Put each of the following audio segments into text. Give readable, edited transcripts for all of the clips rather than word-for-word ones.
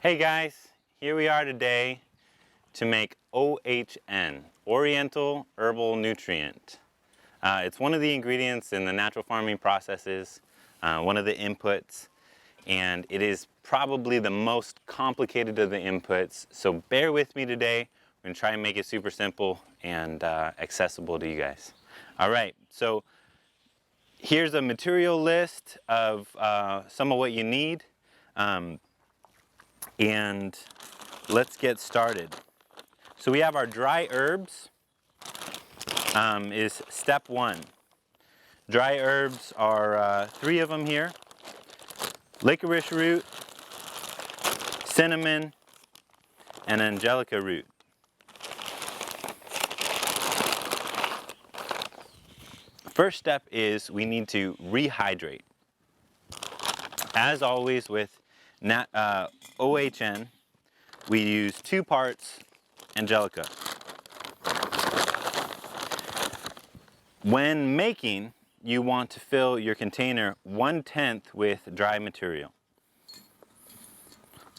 Hey guys, here we are today to make OHN, Oriental Herbal Nutrient. It's one of the ingredients in the natural farming processes, one of the inputs, and it is probably the most complicated of the inputs, so bear with me today. We're going to try and make it super simple and accessible to you guys. Alright, so here's a material list of some of what you need. And let's get started. So we have our dry herbs is step one. Dry herbs are 3 of them here: licorice root, cinnamon, and angelica root. First step is we need to rehydrate. As always with OHN, we use 2 parts angelica. When making, you want to fill your container 1/10 with dry material.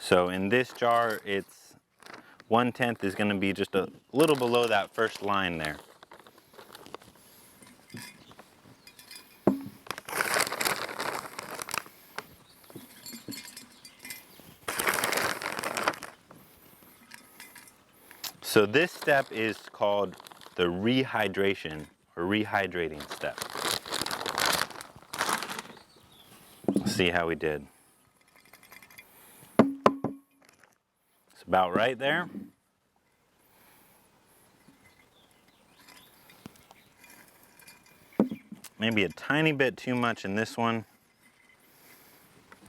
So in this jar, it's 1/10 is going to be just a little below that first line there. So this step is called the rehydration or rehydrating step. Let's see how we did. It's about right there. Maybe a tiny bit too much in this one,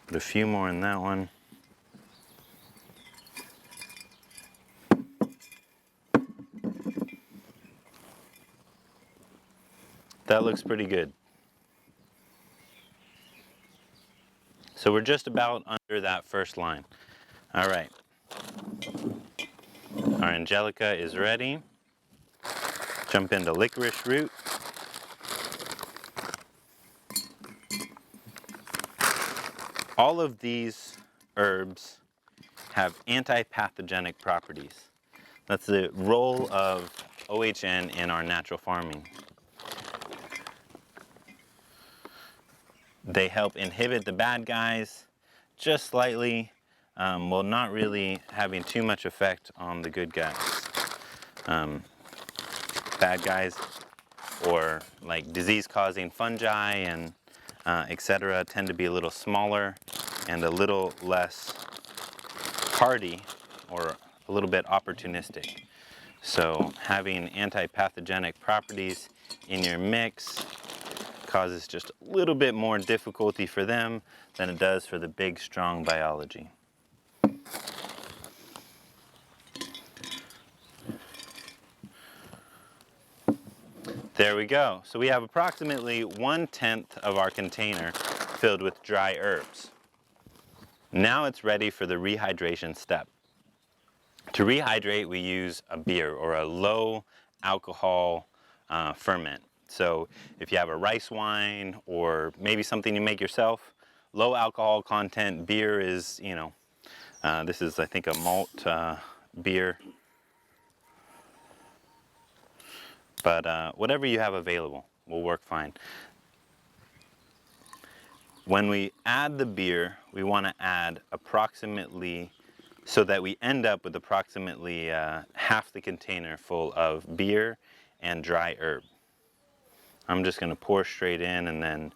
but a few more in that one. That looks pretty good. So we're just about under that first line. All right. Our angelica is ready. Jump into licorice root. All of these herbs have anti-pathogenic properties. That's the role of OHN in our natural farming. They help inhibit the bad guys just slightly, while not really having too much effect on the good guys. Bad guys, or like disease-causing fungi and etc., tend to be a little smaller and a little less hardy, or a little bit opportunistic. So having anti-pathogenic properties in your mix causes just a little bit more difficulty for them than it does for the big, strong biology. There we go. So we have approximately 1/10 of our container filled with dry herbs. Now it's ready for the rehydration step. To rehydrate, we use a beer or a low alcohol ferment. So if you have a rice wine or maybe something you make yourself, low alcohol content beer is, this is, I think, a malt beer. But whatever you have available will work fine. When we add the beer, we want to add approximately, so that we end up with approximately half the container full of beer and dry herb. I'm just going to pour straight in and then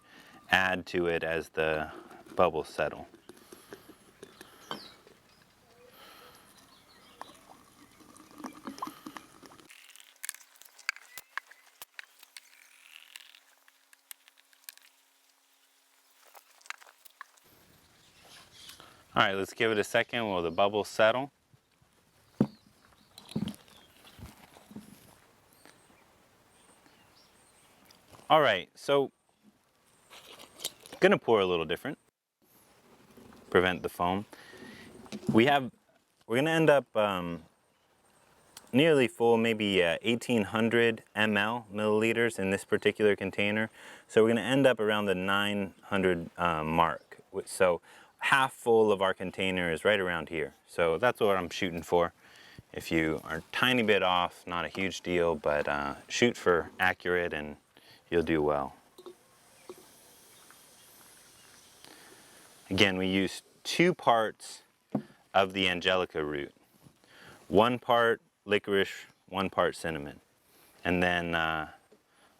add to it as the bubbles settle. All right, let's give it a second while the bubbles settle. All right, so I'm gonna pour a little different, prevent the foam. We're gonna end up nearly full, maybe 1800 milliliters in this particular container. So we're gonna end up around the 900 mark. So half full of our container is right around here. So that's what I'm shooting for. If you are a tiny bit off, not a huge deal, but shoot for accurate and you'll do well. Again, we use 2 parts of the angelica root. 1 part licorice, 1 part cinnamon. And then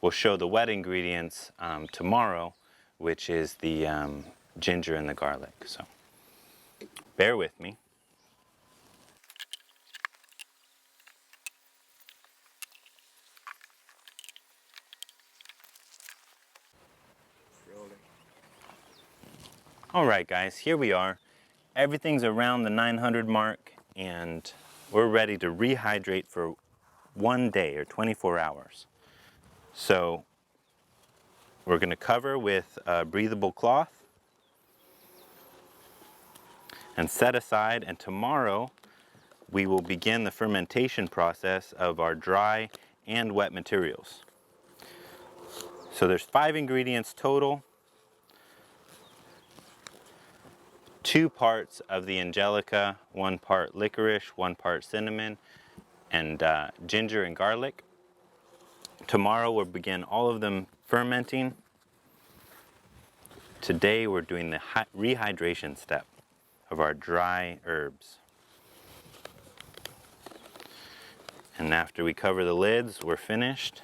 we'll show the wet ingredients tomorrow, which is the ginger and the garlic. So bear with me. All right, guys, here we are. Everything's around the 900 mark, and we're ready to rehydrate for 1 day or 24 hours. So we're going to cover with a breathable cloth and set aside, and tomorrow we will begin the fermentation process of our dry and wet materials. So there's 5 ingredients total. 2 parts of the angelica, 1 part licorice, 1 part cinnamon, and ginger and garlic. Tomorrow we'll begin all of them fermenting. Today we're doing the rehydration step of our dry herbs. And after we cover the lids, we're finished.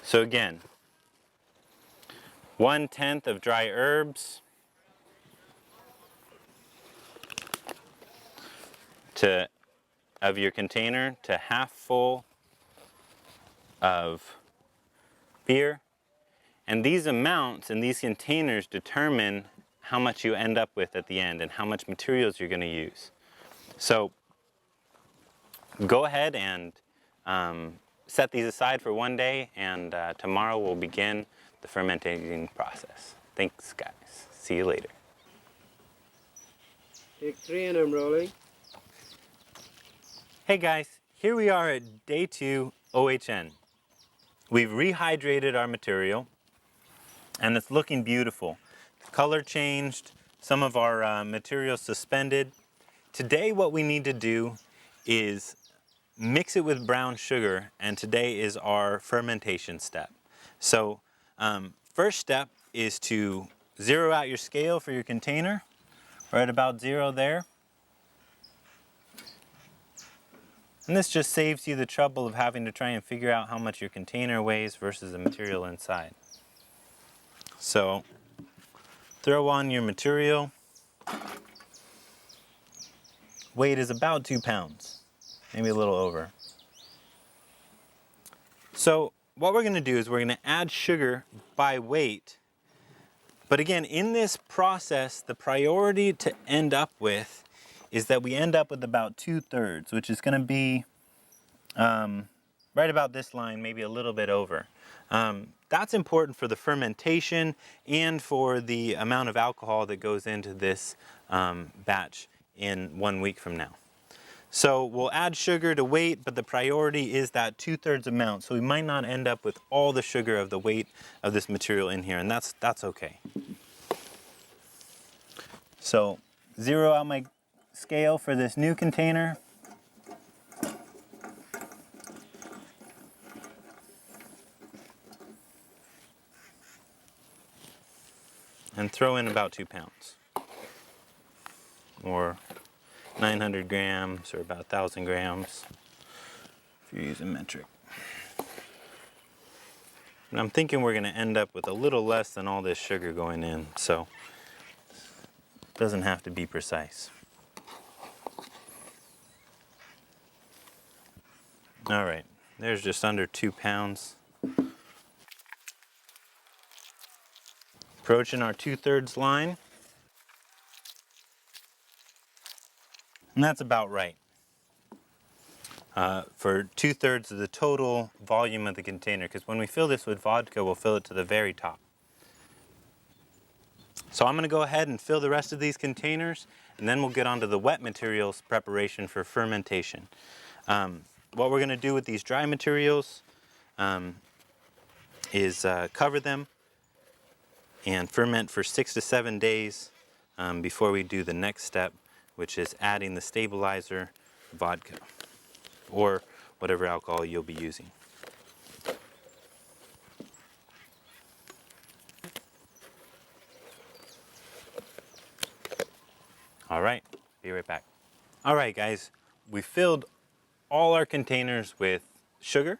So again, 1/10 of dry herbs of your container to half full of beer. And these amounts in these containers determine how much you end up with at the end and how much materials you're going to use. So go ahead and set these aside for 1 day, and tomorrow we'll begin the fermenting process. Thanks, guys. See you later. Take 3 and I'm rolling. Hey guys, here we are at day 2 OHN. We've rehydrated our material and it's looking beautiful. The color changed, some of our material suspended. Today what we need to do is mix it with brown sugar, and today is our fermentation step. So first step is to zero out your scale for your container. We're at about 0 there. And this just saves you the trouble of having to try and figure out how much your container weighs versus the material inside. So throw on your material. Weight is about 2 pounds, maybe a little over. So what we're going to do is we're going to add sugar by weight. But again, in this process, the priority to end up with is that we end up with about 2/3, which is going to be right about this line, maybe a little bit over. That's important for the fermentation and for the amount of alcohol that goes into this batch in 1 week from now. So we'll add sugar to weight, but the priority is that 2/3 amount. So we might not end up with all the sugar of the weight of this material in here, and that's okay. So zero out my scale for this new container. And throw in about 2 pounds, or 900 grams, or about 1,000 grams, if you're using metric. And I'm thinking we're going to end up with a little less than all this sugar going in, so it doesn't have to be precise. All right, there's just under 2 pounds. Approaching our 2/3 line. And that's about right. For 2/3 of the total volume of the container, because when we fill this with vodka, we'll fill it to the very top. So I'm going to go ahead and fill the rest of these containers, and then we'll get on to the wet materials preparation for fermentation. What we're going to do with these dry materials is cover them and ferment for 6 to 7 days before we do the next step, which is adding the stabilizer, vodka, or whatever alcohol you'll be using. All right, be right back. All right, guys, we filled all our containers with sugar.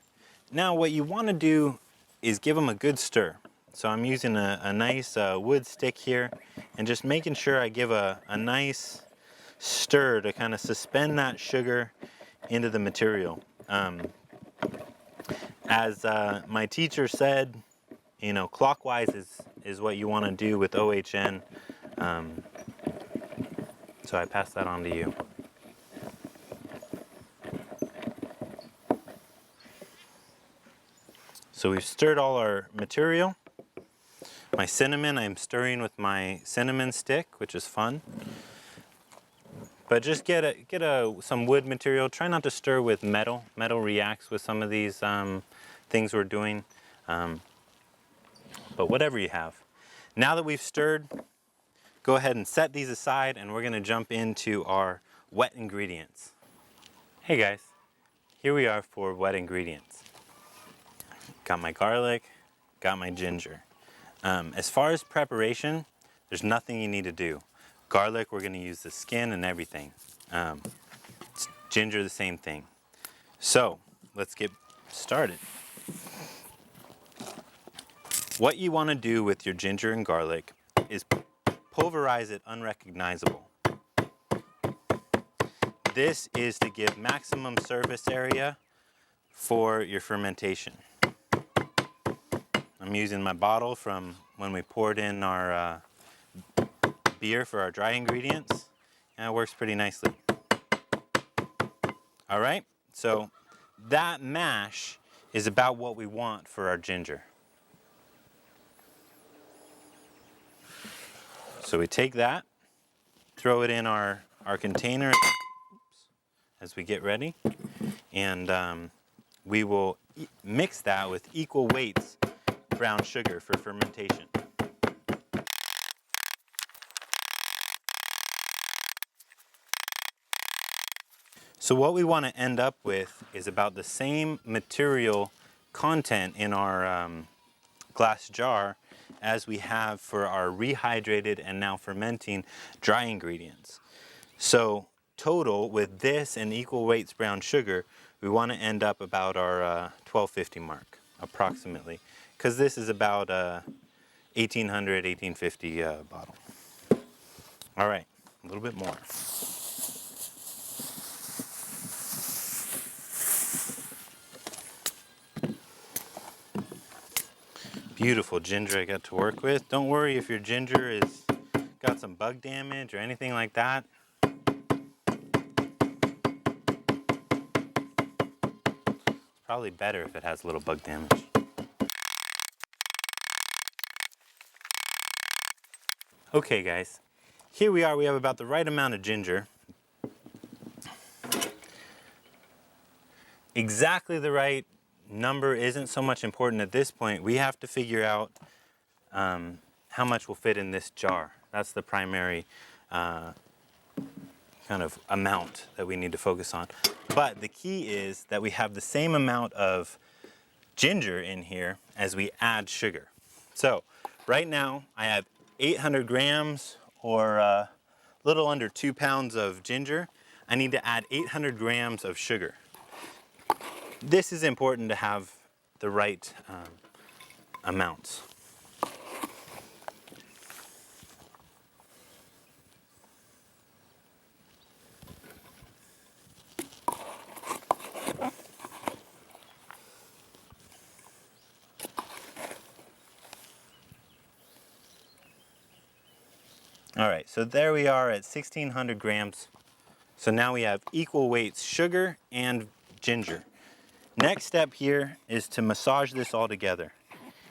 Now what you want to do is give them a good stir. So I'm using a nice wood stick here and just making sure I give a nice stir to kind of suspend that sugar into the material. As my teacher said, you know, clockwise is what you want to do with OHN. So I pass that on to you. So we've stirred all our material. My cinnamon, I'm stirring with my cinnamon stick, which is fun. But just get some wood material. Try not to stir with metal. Metal reacts with some of these things we're doing. But whatever you have. Now that we've stirred, go ahead and set these aside, and we're going to jump into our wet ingredients. Hey guys, here we are for wet ingredients. Got my garlic, got my ginger. As far as preparation, there's nothing you need to do. Garlic, we're going to use the skin and everything. Ginger, the same thing. So let's get started. What you want to do with your ginger and garlic is pulverize it unrecognizable. This is to give maximum surface area for your fermentation. I'm using my bottle from when we poured in our beer for our dry ingredients, and it works pretty nicely. All right, so that mash is about what we want for our ginger. So we take that, throw it in our container as we get ready, and we will mix that with equal weights brown sugar for fermentation. So what we want to end up with is about the same material content in our glass jar as we have for our rehydrated and now fermenting dry ingredients. So total with this and equal weights brown sugar, we want to end up about our 1250 mark approximately, because this is about 1800, 1850 bottle. All right, a little bit more. Beautiful ginger I got to work with. Don't worry if your ginger is got some bug damage or anything like that. It's probably better if it has a little bug damage. Okay guys, here we are. We have about the right amount of ginger. Exactly the right number isn't so much important at this point. We have to figure out how much will fit in this jar. That's the primary kind of amount that we need to focus on. But the key is that we have the same amount of ginger in here as we add sugar. So right now I have 800 grams or a little under 2 pounds of ginger. I need to add 800 grams of sugar. This is important to have the right amounts. All right, so there we are at 1600 grams. So now we have equal weights sugar and ginger. Next step here is to massage this all together.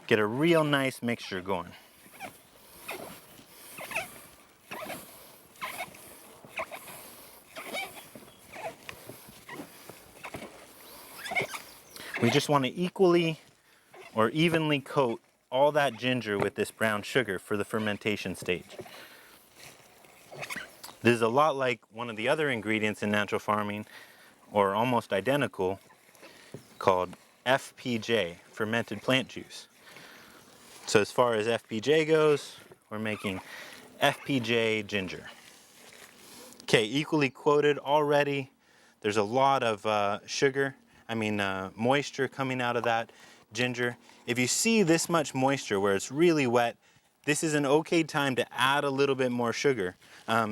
Get a real nice mixture going. We just want to equally or evenly coat all that ginger with this brown sugar for the fermentation stage. This is a lot like one of the other ingredients in natural farming, or almost identical, called FPJ, fermented plant juice. So as far as FPJ goes, we're making FPJ ginger. Okay, equally quoted already. There's a lot of moisture coming out of that ginger. If you see this much moisture where it's really wet, this is an okay time to add a little bit more sugar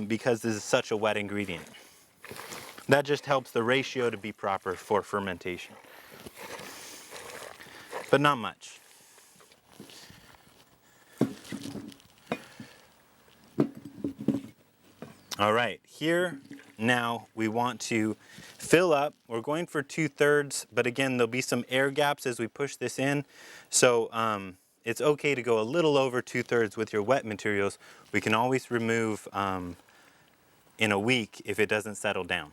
because this is such a wet ingredient. That just helps the ratio to be proper for fermentation. But not much. All right, here now we want to fill up. We're going for 2/3, but again, there'll be some air gaps as we push this in. So it's okay to go a little over 2/3 with your wet materials. We can always remove in a week if it doesn't settle down,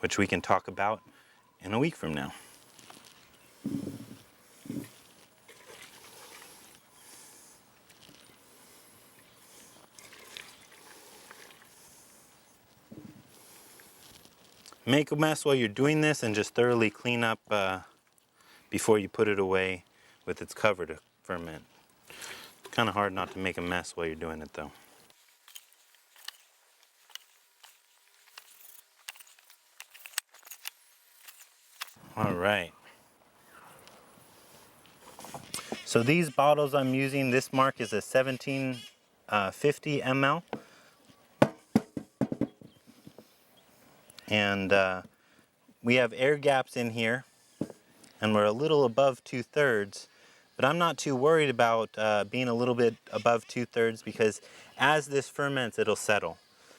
which we can talk about in a week from now. Make a mess while you're doing this and just thoroughly clean up before you put it away with its cover to ferment. It's kind of hard not to make a mess while you're doing it though. All right. So these bottles I'm using, this mark is a 1750 ml. And we have air gaps in here, and we're a little above 2/3, but I'm not too worried about being a little bit above 2/3 because as this ferments, it'll settle.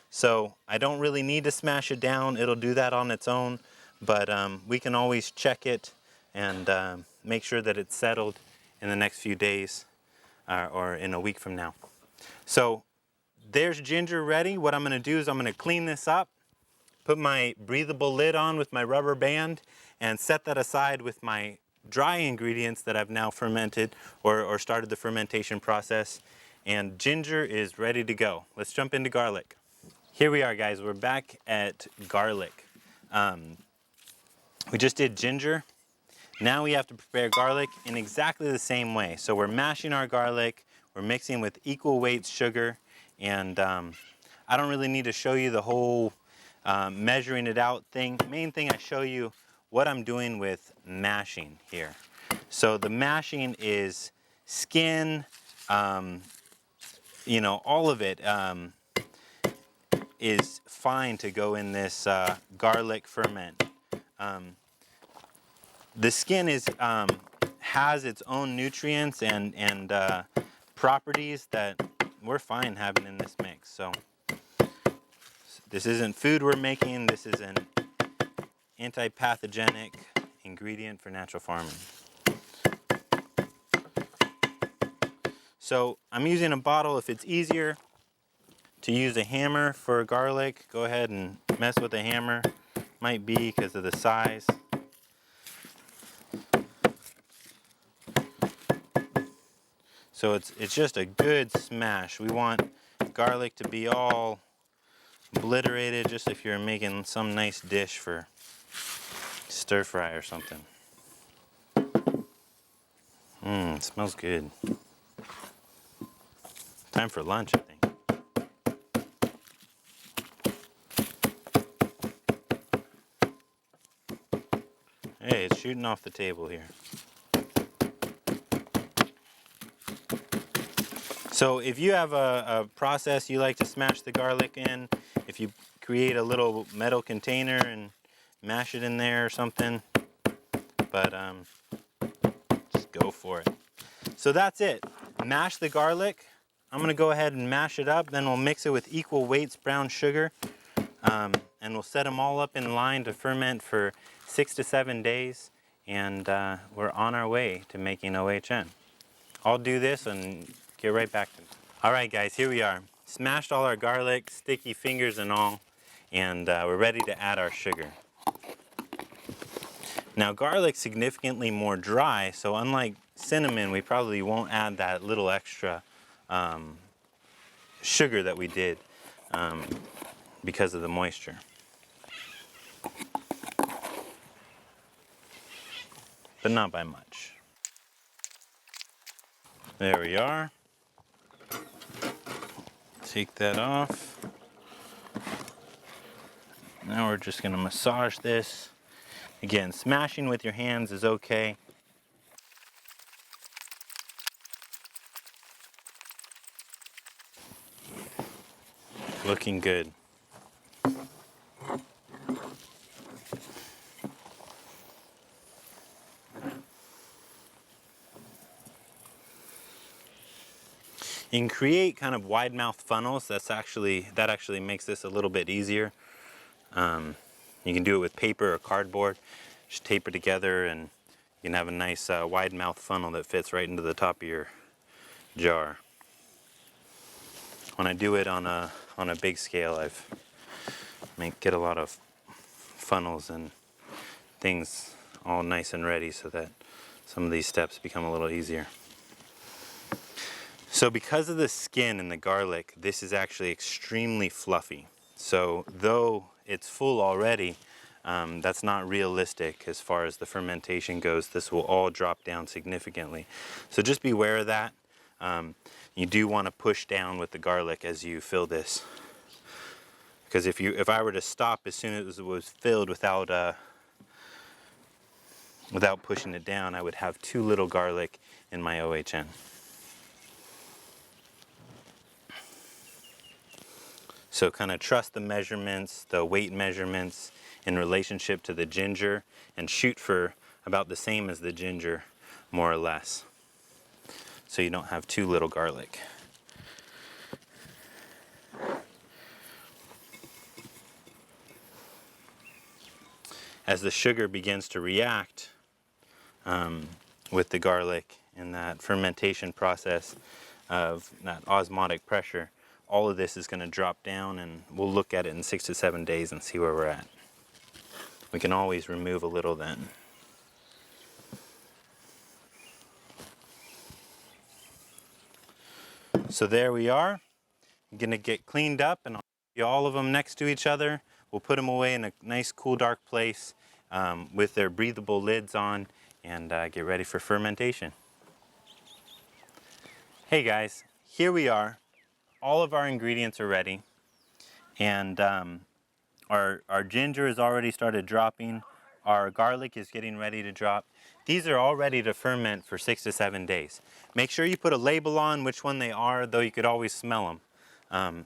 So I don't really need to smash it down. It'll do that on its own, but we can always check it and make sure that it's settled in the next few days or in a week from now. So there's ginger ready. What I'm going to do is I'm going to clean this up, put my breathable lid on with my rubber band, and set that aside with my dry ingredients that I've now fermented or started the fermentation process. And ginger is ready to go. Let's jump into garlic. Here we are, guys. We're back at garlic. We just did ginger. Now we have to prepare garlic in exactly the same way. So we're mashing our garlic, we're mixing with equal weights sugar, and I don't really need to show you the whole measuring it out thing. Main thing, I show you what I'm doing with mashing here. So the mashing is skin, all of it is fine to go in this garlic ferment. The skin has its own nutrients and properties that we're fine having in this mix. So this isn't food we're making, this is an anti-pathogenic ingredient for natural farming. So I'm using a bottle. If it's easier to use a hammer for garlic, go ahead and mess with a hammer. Might be because of the size. So it's just a good smash. We want garlic to be all obliterated, just if you're making some nice dish for stir fry or something. It smells good. Time for lunch, I think. Hey, it's shooting off the table here. So if you have a process you like to smash the garlic in, if you create a little metal container and mash it in there or something, but just go for it. So that's it. Mash the garlic. I'm going to go ahead and mash it up, then we'll mix it with equal weights brown sugar, and we'll set them all up in line to ferment for 6 to 7 days, and we're on our way to making OHN. I'll do this and get right back to me. All right, guys, here we are. Smashed all our garlic, sticky fingers and all, and we're ready to add our sugar. Now garlic's significantly more dry, so unlike cinnamon, we probably won't add that little extra sugar that we did because of the moisture. But not by much. There we are. Take that off. Now we're just going to massage this. Again, smashing with your hands is okay. Looking good. You can create kind of wide mouth funnels. That actually makes this a little bit easier. You can do it with paper or cardboard. Just tape it together and you can have a nice wide mouth funnel that fits right into the top of your jar. When I do it on a big scale, get a lot of funnels and things all nice and ready so that some of these steps become a little easier. So because of the skin in the garlic, this is actually extremely fluffy. So though it's full already, that's not realistic as far as the fermentation goes. This will all drop down significantly. So just beware of that. You do want to push down with the garlic as you fill this. Because if I were to stop as soon as it was filled without pushing it down, I would have too little garlic in my OHN. So kind of trust the measurements, the weight measurements in relationship to the ginger, and shoot for about the same as the ginger, more or less, so you don't have too little garlic. As the sugar begins to react with the garlic in that fermentation process of that osmotic pressure, all of this is going to drop down, and we'll look at it in 6 to 7 days and see where we're at. We can always remove a little then. So there we are. I'm going to get cleaned up, and I'll put all of them next to each other. We'll put them away in a nice, cool, dark place with their breathable lids on, and get ready for fermentation. Hey guys, here we are. All of our ingredients are ready, and our ginger has already started dropping. Our garlic is getting ready to drop. These are all ready to ferment for 6 to 7 days. Make sure you put a label on which one they are, though you could always smell them.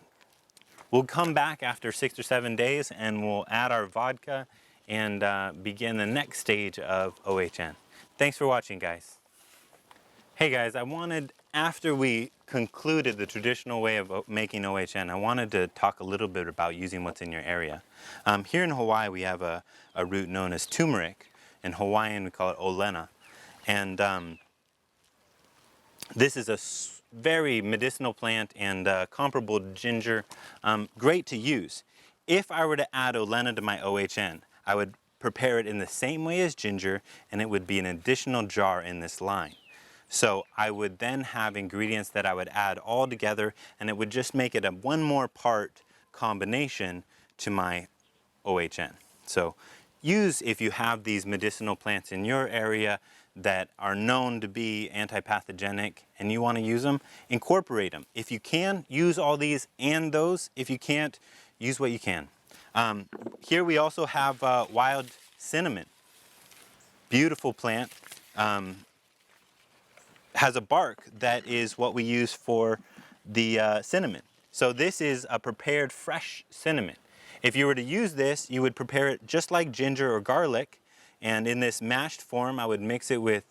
We'll come back after 6 or 7 days and we'll add our vodka and begin the next stage of OHN. Thanks for watching, guys. Hey guys, after we concluded the traditional way of making OHN, I wanted to talk a little bit about using what's in your area. Here in Hawaii, we have a root known as turmeric. In Hawaiian, we call it olena. And this is a very medicinal plant and comparable to ginger, great to use. If I were to add olena to my OHN, I would prepare it in the same way as ginger, and it would be an additional jar in this line. So I would then have ingredients that I would add all together, and it would just make it a one more part combination to my OHN. So use, if you have these medicinal plants in your area that are known to be antipathogenic and you want to use them, incorporate them. If you can, use all these and those. If you can't, use what you can. Here we also have wild cinnamon. Beautiful plant. Has a bark that is what we use for the cinnamon. So this is a prepared fresh cinnamon. If you were to use this, you would prepare it just like ginger or garlic, and in this mashed form I would mix it with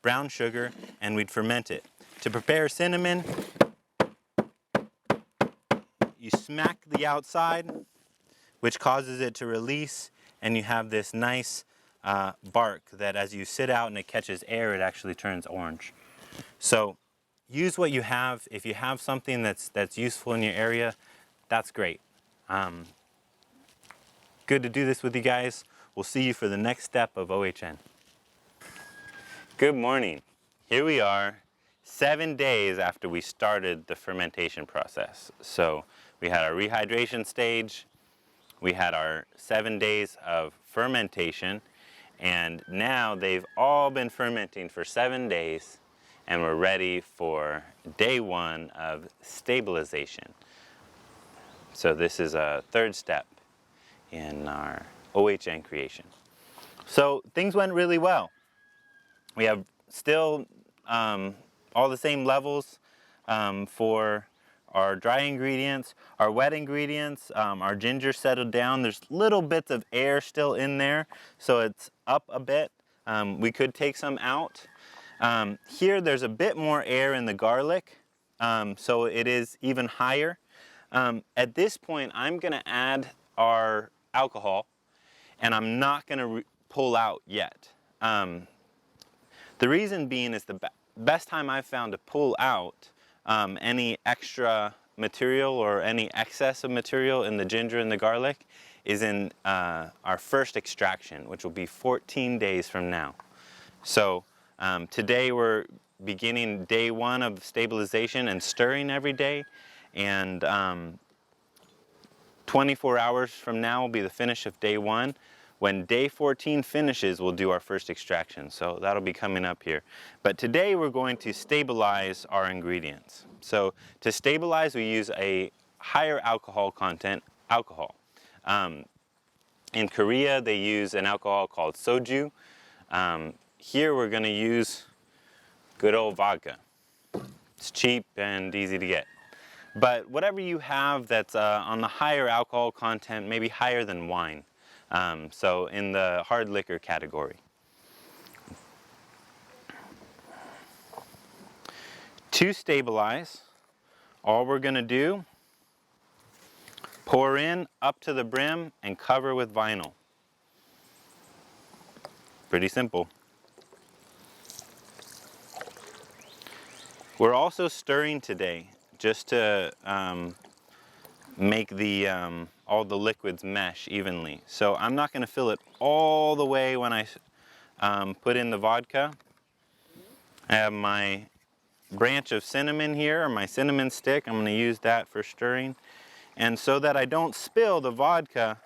brown sugar and we'd ferment it. To prepare cinnamon, you smack the outside, which causes it to release, and you have this nice bark that as you sit out and it catches air, it actually turns orange. So use what you have. If you have something that's useful in your area, that's great. Good to do this with you guys. we'll see you for the next step of OHN. Good morning. Here we are 7 days after we started the fermentation process. So we had our rehydration stage, we had our 7 days of fermentation, and now they've all been fermenting for 7 days, and we're ready for day 1 of stabilization. So this is a third step in our OHN creation. So things went really well. We have still all the same levels for our dry ingredients, our wet ingredients. Our ginger settled down. There's little bits of air still in there, so it's up a bit. We could take some out. Here there's a bit more air in the garlic, so it is even higher. At this point, I'm going to add our alcohol, and I'm not going to pull out yet. The reason being is the best time I've found to pull out any extra material or any excess of material in the ginger and the garlic is in our first extraction, which will be 14 days from now. So today we're beginning day 1 of stabilization and stirring every day, and 24 hours from now will be the finish of day 1. When day 14 finishes, we'll do our first extraction, so that'll be coming up here. But today we're going to stabilize our ingredients. So to stabilize, we use a higher alcohol content alcohol. In Korea, they use an alcohol called soju. Here we're going to use good old vodka. It's cheap and easy to get. But whatever you have that's on the higher alcohol content, maybe higher than wine. So in the hard liquor category. To stabilize, all we're going to do, pour in up to the brim and cover with vinyl. Pretty simple. We're also stirring today just to make the all the liquids mesh evenly. So I'm not going to fill it all the way when I put in the vodka. I have my branch of cinnamon here, or my cinnamon stick. I'm going to use that for stirring. And so that I don't spill the vodka,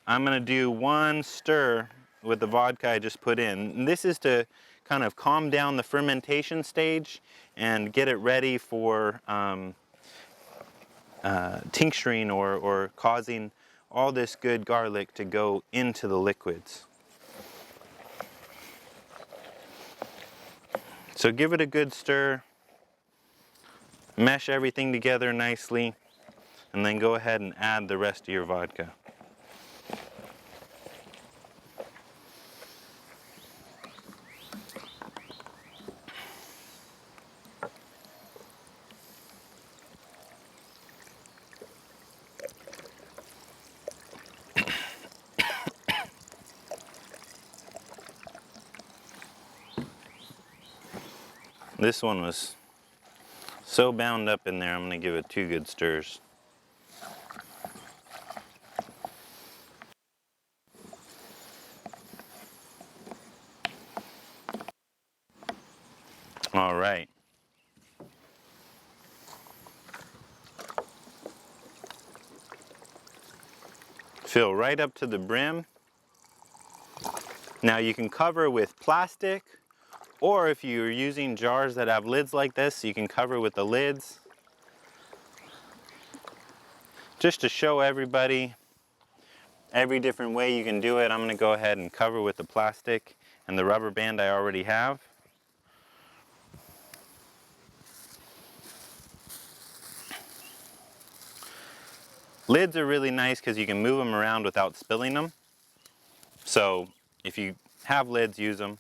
I'm going to do one stir with the vodka I just put in. And this is to kind of calm down the fermentation stage and get it ready for tincturing or causing all this good garlic to go into the liquids. So give it a good stir, mesh everything together nicely, and then go ahead and add the rest of your vodka. This one was so bound up in there, I'm going to give it 2 good stirs. All right. Fill right up to the brim. Now you can cover with plastic, or if you're using jars that have lids like this, you can cover with the lids. Just to show everybody every different way you can do it, I'm going to go ahead and cover with the plastic and the rubber band I already have. Lids are really nice because you can move them around without spilling them. So if you have lids, use them.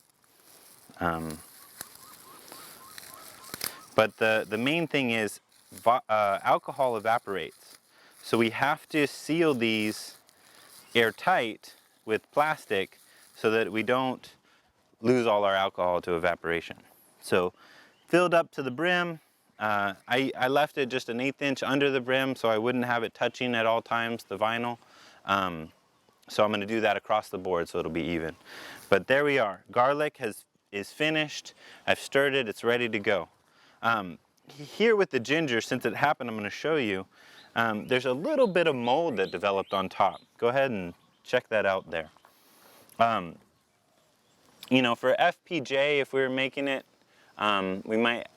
But the main thing is alcohol evaporates. So we have to seal these airtight with plastic so that we don't lose all our alcohol to evaporation. So filled up to the brim. I left it just 1/8 inch under the brim so I wouldn't have it touching at all times, the vinyl. So I'm going to do that across the board so it'll be even. But there we are. Garlic is finished. I've stirred it. It's ready to go. Here with the ginger, since it happened, I'm going to show you. There's a little bit of mold that developed on top. Go ahead and check that out there. You know, for FPJ, if we were making it, we might,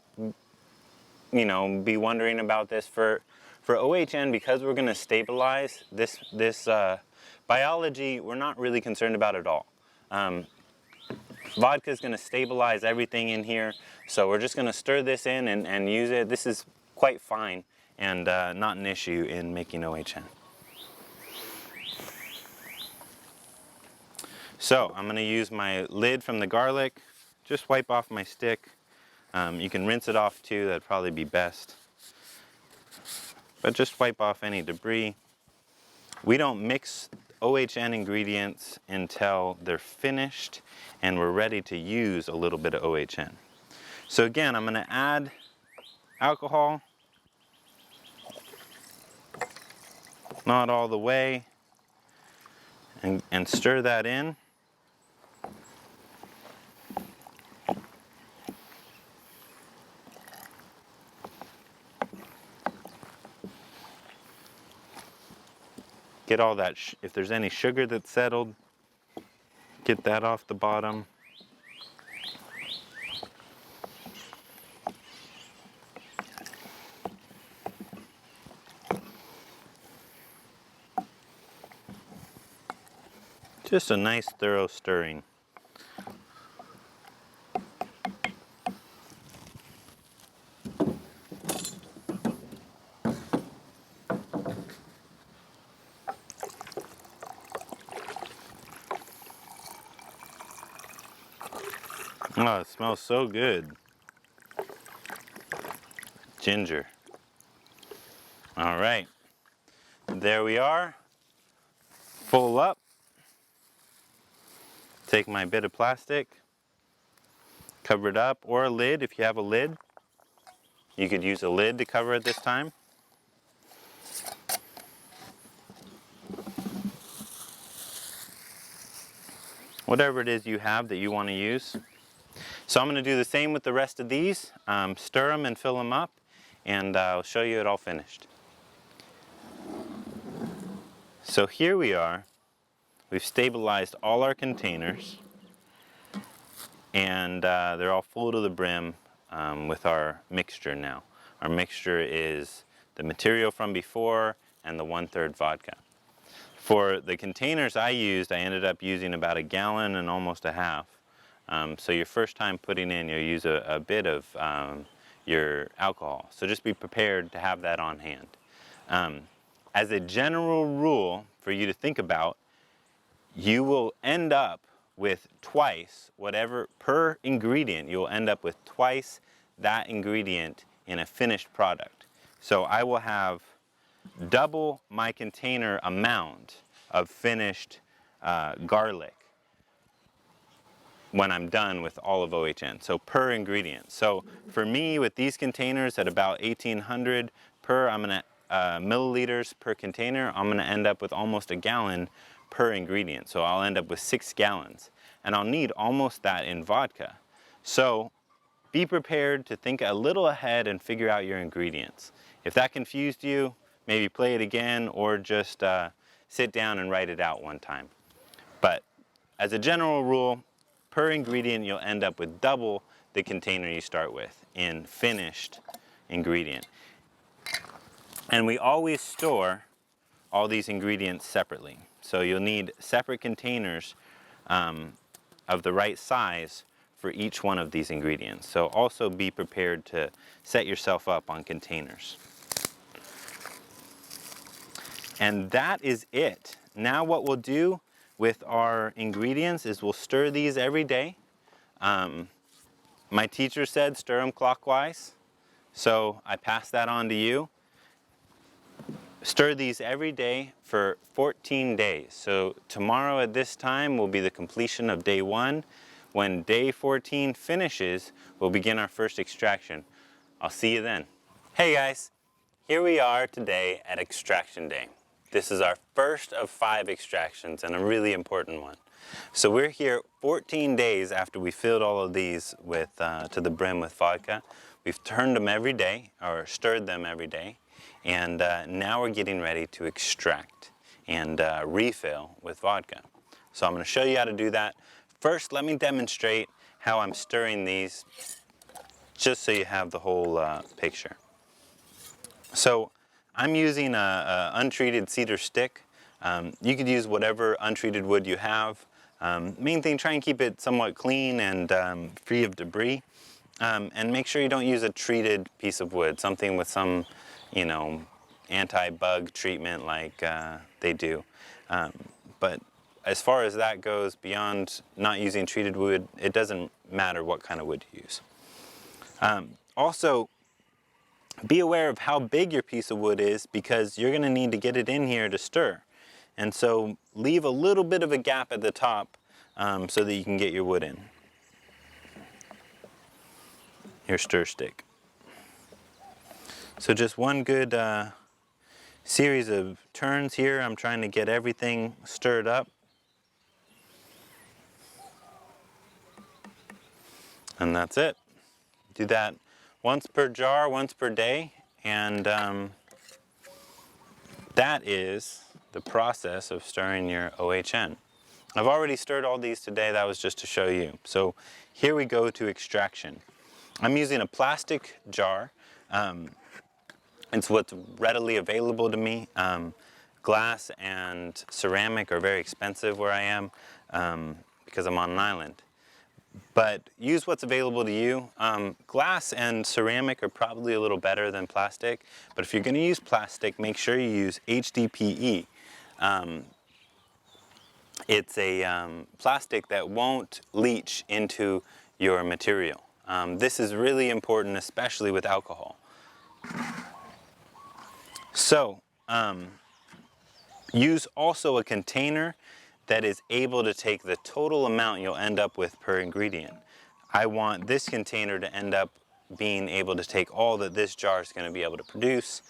you know, be wondering about this. For OHN, because we're going to stabilize this biology, we're not really concerned about it at all. Vodka is going to stabilize everything in here, so we're just going to stir this in and use it. This is quite fine and not an issue in making OHN. So I'm going to use my lid from the garlic, just wipe off my stick. You can rinse it off too, that'd probably be best. But just wipe off any debris. We don't mix OHN ingredients until they're finished and we're ready to use a little bit of OHN. So again, I'm going to add alcohol, not all the way, and stir that in. Get all that, if there's any sugar that's settled, get that off the bottom. Just a nice thorough stirring. Oh, it smells so good. Ginger. All right, there we are. Full up. Take my bit of plastic, cover it up, or a lid if you have a lid. You could use a lid to cover it this time. Whatever it is you have that you want to use. So I'm going to do the same with the rest of these. Stir them and fill them up, and I'll show you it all finished. So here we are. We've stabilized all our containers, and they're all full to the brim with our mixture now. Our mixture is the material from before and the 1/3 vodka. For the containers I used, I ended up using about 1 gallon and almost a half. So your first time putting in, you'll use a bit of your alcohol. So just be prepared to have that on hand. As a general rule for you to think about, you will end up with twice whatever per ingredient. You'll end up with twice that ingredient in a finished product. So I will have double my container amount of finished garlic when I'm done with all of OHN, so per ingredient. So for me, with these containers at about 1,800 per, milliliters per container, I'm gonna end up with almost 1 gallon per ingredient. So I'll end up with 6 gallons, and I'll need almost that in vodka. So be prepared to think a little ahead and figure out your ingredients. If that confused you, maybe play it again or just sit down and write it out one time. But as a general rule, per ingredient, you'll end up with double the container you start with in finished ingredient. And we always store all these ingredients separately. So you'll need separate containers of the right size for each one of these ingredients. So also be prepared to set yourself up on containers. And that is it. Now what we'll do with our ingredients is we'll stir these every day. My teacher said stir them clockwise, so I pass that on to you. Stir these every day for 14 days. So tomorrow at this time will be the completion of day 1. When day 14 finishes, we'll begin our first extraction. I'll see you then. Hey guys, here we are today at extraction day. This is our first of 5 extractions and a really important one. So we're here 14 days after we filled all of these with, to the brim with vodka. We've turned them every day, or stirred them every day, and now we're getting ready to extract and refill with vodka. So I'm going to show you how to do that. First, let me demonstrate how I'm stirring these, just so you have the whole picture. So I'm using a untreated cedar stick. You could use whatever untreated wood you have. Main thing, try and keep it somewhat clean and free of debris. And make sure you don't use a treated piece of wood, something with some, you know, anti-bug treatment like they do. But as far as that goes, beyond not using treated wood, it doesn't matter what kind of wood you use. Also, be aware of how big your piece of wood is, because you're going to need to get it in here to stir. And so leave a little bit of a gap at the top so that you can get your wood in. Your stir stick. So just one good series of turns here. I'm trying to get everything stirred up. And that's it. Do that once per jar, once per day, and that is the process of stirring your OHN. I've already stirred all these today, that was just to show you. So here we go to extraction. I'm using a plastic jar. It's what's readily available to me. Glass and ceramic are very expensive where I am because I'm on an island. But use what's available to you. Glass and ceramic are probably a little better than plastic, but if you're going to use plastic, make sure you use HDPE. It's a plastic that won't leach into your material. This is really important, especially with alcohol. So, use also a container that is able to take the total amount you'll end up with per ingredient. I want this container to end up being able to take all that this jar is going to be able to produce,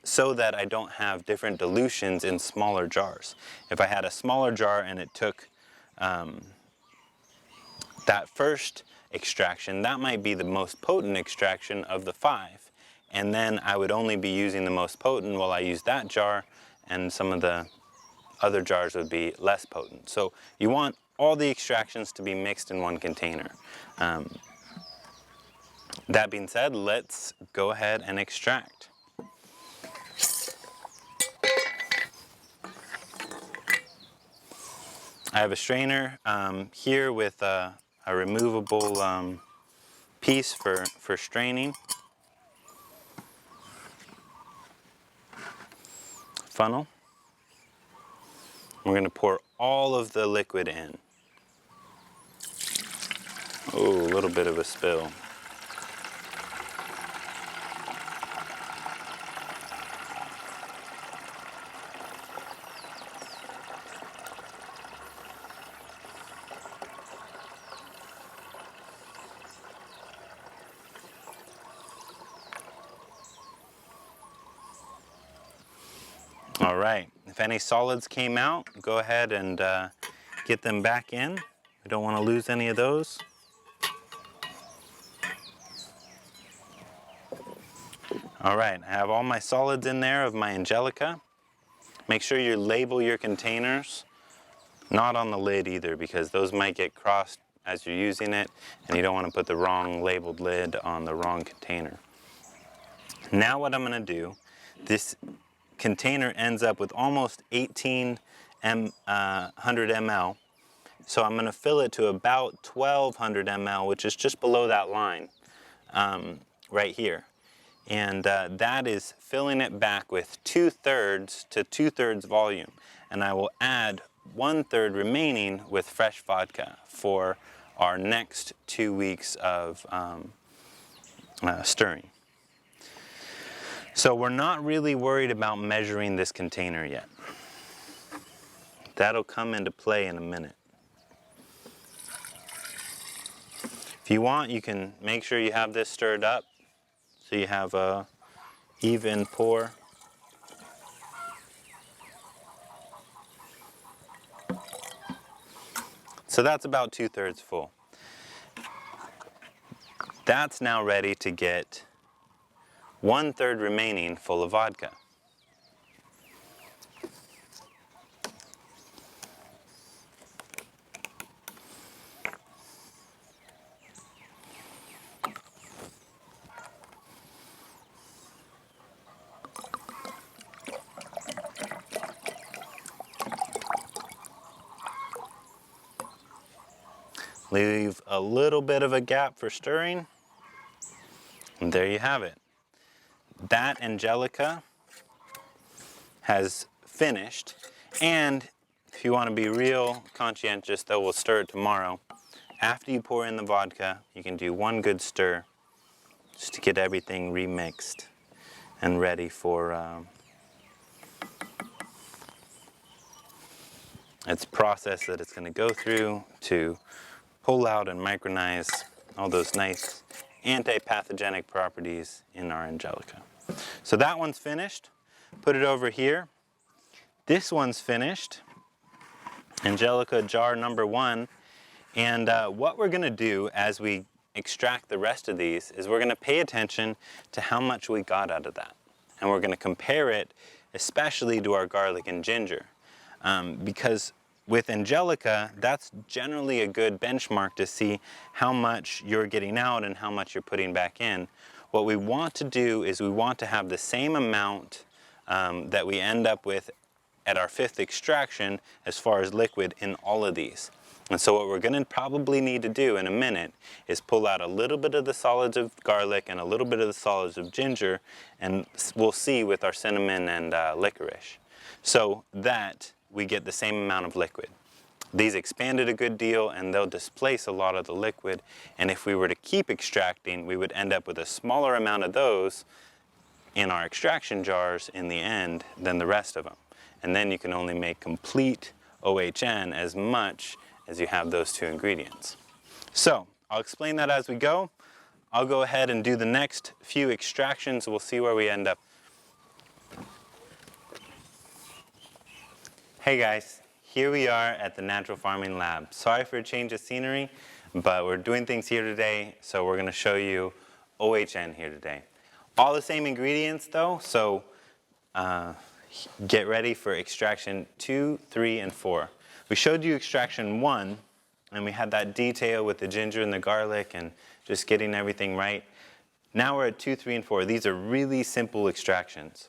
so that I don't have different dilutions in smaller jars. If I had a smaller jar and it took that first extraction, that might be the most potent extraction of the 5. And then I would only be using the most potent while I use that jar, and some of the other jars would be less potent. So you want all the extractions to be mixed in one container. That being said, let's go ahead and extract. I have a strainer here with a removable piece for straining. Funnel. We're going to pour all of the liquid in. Oh, a little bit of a spill. All right, if any solids came out, go ahead and get them back in. We don't want to lose any of those. All right, I have all my solids in there of my Angelica. Make sure you label your containers, not on the lid either, because those might get crossed as you're using it, and you don't want to put the wrong labeled lid on the wrong container. Now what I'm going to do, this container ends up with almost 1,800 ml. So I'm going to fill it to about 1,200 ml, which is just below that line right here. And that is filling it back with 2/3 to 2/3 volume. And I will add 1/3 remaining with fresh vodka for our next 2 weeks of stirring. So we're not really worried about measuring this container yet. That'll come into play in a minute. If you want, you can make sure you have this stirred up so you have a even pour. So that's about 2/3 full. That's now ready to get 1/3 remaining full of vodka. Leave a little bit of a gap for stirring, and there you have it. That Angelica has finished, and if you want to be real conscientious, though, we'll stir it tomorrow. After you pour in the vodka, you can do one good stir just to get everything remixed and ready for its process that it's going to go through to pull out and micronize all those nice anti-pathogenic properties in our Angelica. So that one's finished. Put it over here. This one's finished. Angelica jar number 1. And what we're going to do as we extract the rest of these is we're going to pay attention to how much we got out of that. And we're going to compare it especially to our garlic and ginger. Because with Angelica, that's generally a good benchmark to see how much you're getting out and how much you're putting back in. What we want to do is we want to have the same amount that we end up with at our 5th extraction as far as liquid in all of these. And so what we're going to probably need to do in a minute is pull out a little bit of the solids of garlic and a little bit of the solids of ginger, and we'll see with our cinnamon and licorice, so that we get the same amount of liquid. These expanded a good deal and they'll displace a lot of the liquid, and if we were to keep extracting, we would end up with a smaller amount of those in our extraction jars in the end than the rest of them. And then you can only make complete OHN as much as you have those 2 ingredients. So I'll explain that as we go. I'll go ahead and do the next few extractions. We'll see where we end up. Hey guys, here we are at the Natural Farming Lab. Sorry for a change of scenery, but we're doing things here today, so we're going to show you OHN here today. All the same ingredients though, so get ready for extraction 2, 3, and 4. We showed you extraction 1, and we had that detail with the ginger and the garlic and just getting everything right. Now we're at 2, 3, and 4. These are really simple extractions.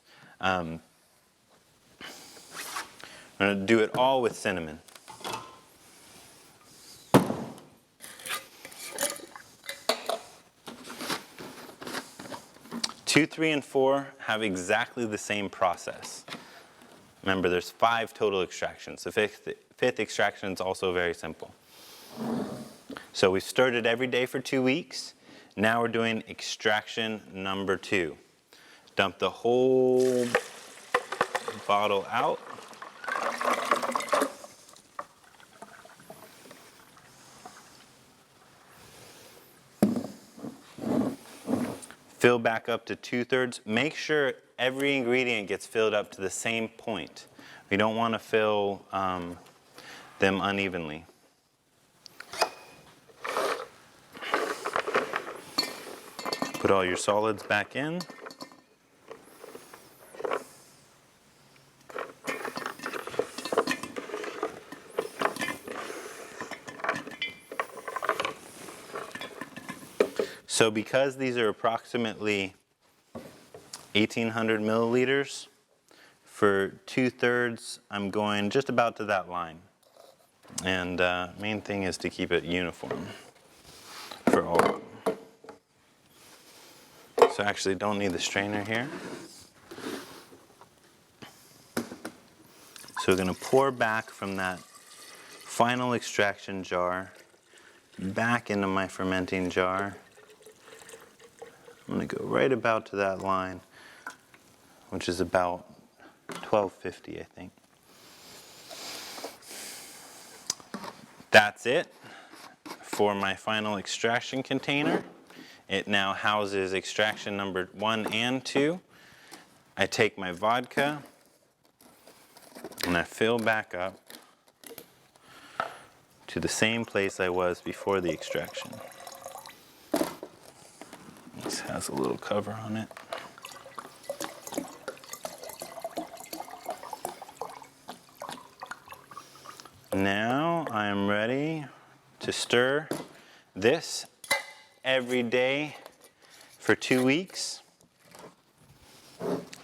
I'm going to do it all with cinnamon. Two, 3, and 4 have exactly the same process. Remember, there's 5 total extractions. The fifth extraction is also very simple. So we stirred it every day for 2 weeks. Now we're doing extraction number 2. Dump the whole bottle out. Fill back up to 2/3. Make sure every ingredient gets filled up to the same point. We don't want to fill them unevenly. Put all your solids back in. So because these are approximately 1,800 milliliters, for 2/3, I'm going just about to that line. And main thing is to keep it uniform for all of them. So actually don't need the strainer here. So we're going to pour back from that final extraction jar back into my fermenting jar. I'm going to go right about to that line, which is about 1250, I think. That's it for my final extraction container. It now houses extraction number 1 and 2. I take my vodka and I fill back up, to the same place I was before the extraction. This has a little cover on it. Now I am ready to stir this every day for 2 weeks.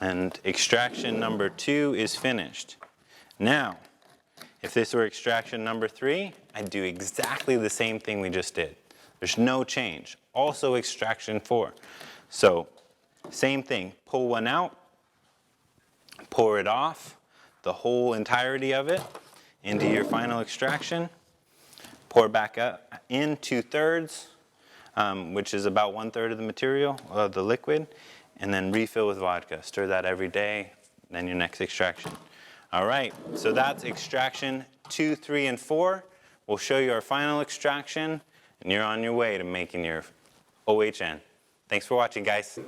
And extraction number 2 is finished. Now, if this were extraction number 3, I'd do exactly the same thing we just did. There's no change. Also extraction 4. So, same thing. Pull one out, pour it off, the whole entirety of it, into your final extraction. Pour back up in 2/3, which is about 1/3 of the material, of the liquid, and then refill with vodka. Stir that every day, then your next extraction. All right, so that's extraction 2, 3, and 4. We'll show you our final extraction, and you're on your way to making your OHN. Thanks for watching, guys.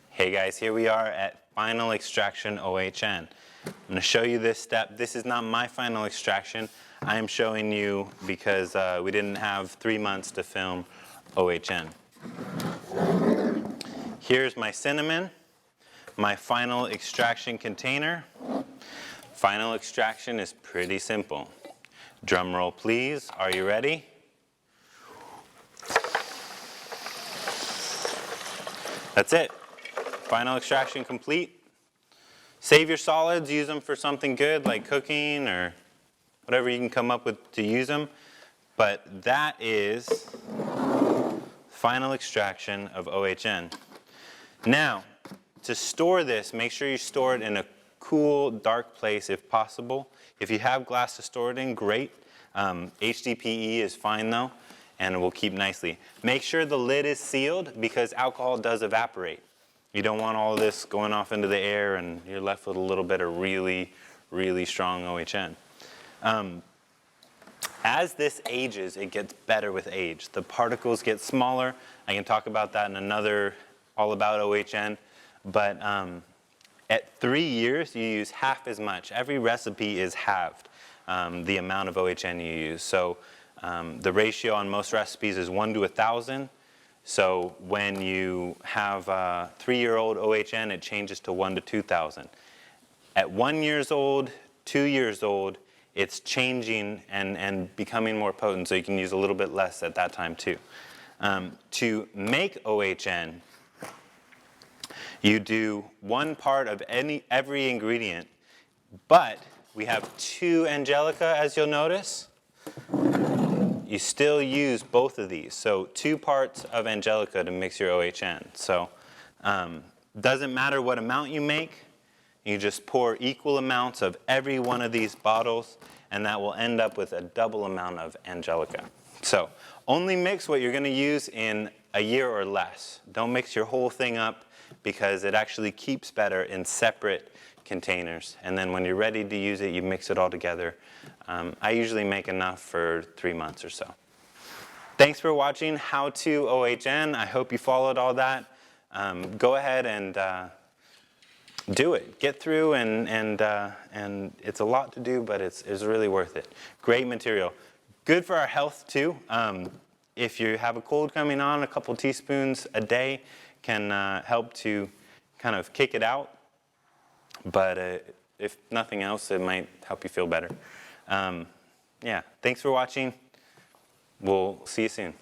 Hey guys, here we are at final extraction OHN. I'm going to show you this step. This is not my final extraction. I am showing you because we didn't have 3 months to film OHN. Here's my cinnamon, my final extraction container. Final extraction is pretty simple. Drum roll, please. Are you ready? That's it. Final extraction complete. Save your solids, use them for something good like cooking or whatever you can come up with to use them. But that is final extraction of OHN. Now, to store this, make sure you store it in a cool, dark place if possible. If you have glass to store it in, great. HDPE is fine though, and it will keep nicely. Make sure the lid is sealed because alcohol does evaporate. You don't want all this going off into the air and you're left with a little bit of really, really strong OHN. As this ages, it gets better with age. The particles get smaller. I can talk about that in another All About OHN. But at 3 years, you use half as much. Every recipe is halved, the amount of OHN you use. So the ratio on most recipes is 1 to 1,000. So when you have 3-year-old OHN, it changes to 1 to 2,000. At 1 year old, 2 years old, it's changing and becoming more potent, so you can use a little bit less at that time too. To make OHN, you do 1 part of every ingredient, but we have 2 Angelica, as you'll notice. You still use both of these. So 2 parts of Angelica to mix your OHN. So doesn't matter what amount you make, you just pour equal amounts of every one of these bottles, and that will end up with a double amount of Angelica. So only mix what you're going to use in a year or less. Don't mix your whole thing up because it actually keeps better in separate containers. And then when you're ready to use it, you mix it all together. I usually make enough for 3 months or so. Thanks for watching How to OHN. I hope you followed all that. Go ahead and do it. Get through, and it's a lot to do, but it's really worth it. Great material. Good for our health too. If you have a cold coming on, a couple teaspoons a day can help to kind of kick it out. But if nothing else, it might help you feel better. Yeah, thanks for watching. We'll see you soon.